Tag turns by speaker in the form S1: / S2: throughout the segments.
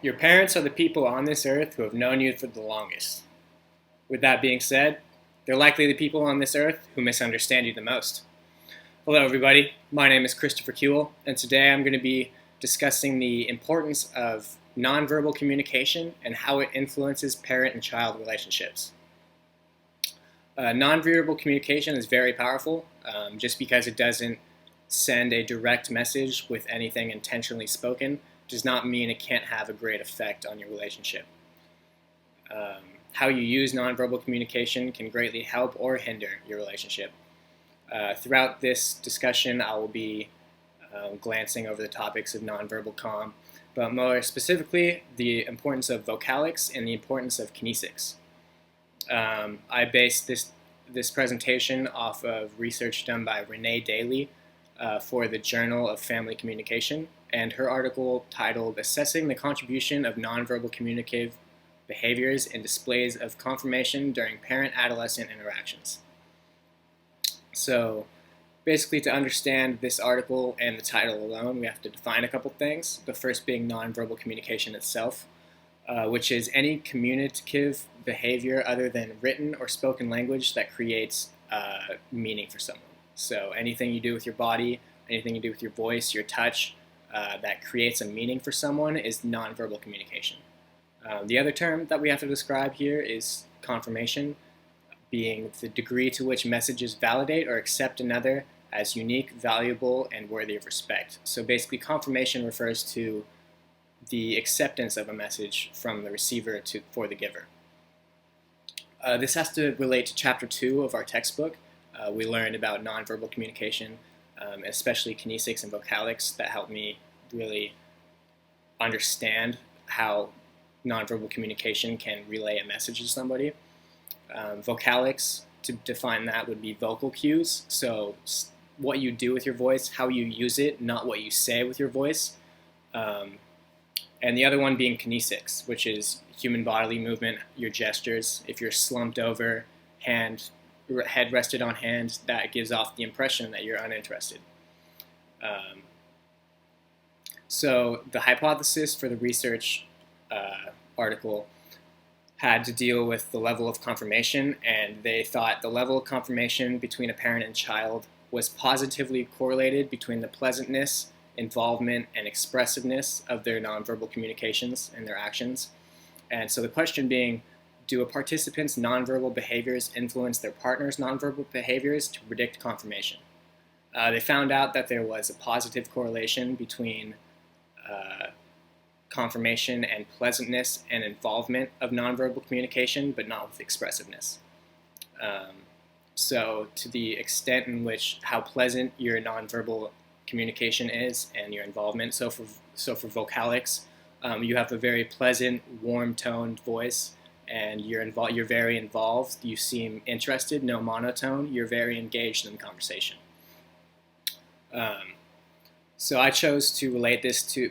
S1: Your parents are the people on this earth who have known you for the longest. With that being said, they're likely the people on this earth who misunderstand you the most. Hello, everybody. My name is Christopher Kuehl, and today I'm going to be discussing the importance of nonverbal communication and how it influences parent and child relationships. Nonverbal communication is very powerful just because it doesn't send a direct message with anything intentionally spoken does not mean it can't have a great effect on your relationship. How you use nonverbal communication can greatly help or hinder your relationship. Throughout this discussion, I will be glancing over the topics of nonverbal comm, but more specifically, the importance of vocalics and the importance of kinesics. I based this presentation off of research done by Renee Daly for the Journal of Family Communication, and her article titled Assessing the Contribution of Nonverbal Communicative Behaviors and Displays of Confirmation During Parent-Adolescent Interactions. So basically, to understand this article and the title alone, we have to define a couple things, the first being nonverbal communication itself, which is any communicative behavior other than written or spoken language that creates meaning for someone. So anything you do with your body, anything you do with your voice, your touch, that creates a meaning for someone is nonverbal communication. The other term that we have to describe here is confirmation, being the degree to which messages validate or accept another as unique, valuable, and worthy of respect. So basically, confirmation refers to the acceptance of a message from the receiver for the giver. This has to relate to Chapter 2 of our textbook. We learned about nonverbal communication, especially kinesics and vocalics, that helped me really understand how nonverbal communication can relay a message to somebody. Vocalics, to define that, would be vocal cues. So what you do with your voice, how you use it, not what you say with your voice. And the other one being kinesics, which is human bodily movement, your gestures. If you're slumped over, head rested on hand, that gives off the impression that you're uninterested. So the hypothesis for the research article had to deal with the level of confirmation, and they thought the level of confirmation between a parent and child was positively correlated between the pleasantness, involvement, and expressiveness of their nonverbal communications and their actions. And so the question being, do a participant's nonverbal behaviors influence their partner's nonverbal behaviors to predict confirmation? They found out that there was a positive correlation between confirmation and pleasantness and involvement of nonverbal communication, but not with expressiveness. So to the extent in which how pleasant your nonverbal communication is and your involvement, so for vocalics, you have a very pleasant, warm-toned voice, and you're very involved. You seem interested, no monotone. You're very engaged in the conversation. So I chose to relate this to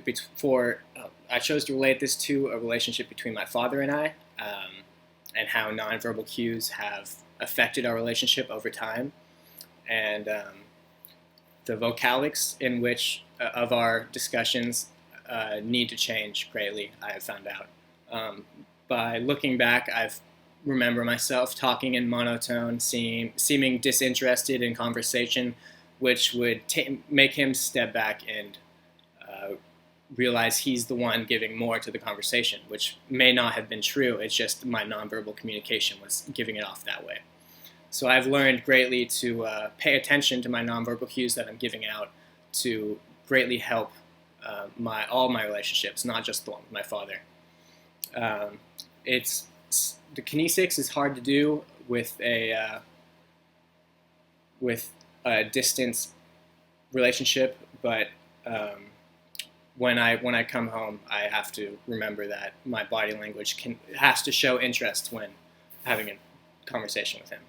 S1: a relationship between my father and I, and how nonverbal cues have affected our relationship over time, and the vocalics in which of our discussions need to change greatly. I have found out. By looking back, remember myself talking in monotone, seeming disinterested in conversation, which would make him step back and realize he's the one giving more to the conversation, which may not have been true. It's just my nonverbal communication was giving it off that way. So I've learned greatly to pay attention to my nonverbal cues that I'm giving out to greatly help all my relationships, not just the one with my father. The kinesics is hard to do with a distance relationship, but when I come home, I have to remember that my body language has to show interest when having a conversation with him.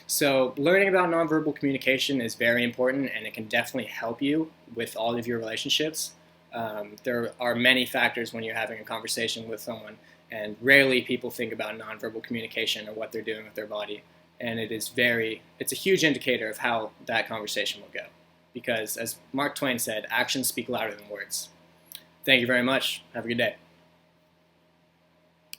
S1: So learning about nonverbal communication is very important, and it can definitely help you with all of your relationships. There are many factors when you're having a conversation with someone, and rarely people think about nonverbal communication or what they're doing with their body. And it's a huge indicator of how that conversation will go. Because as Mark Twain said, actions speak louder than words. Thank you very much. Have a good day.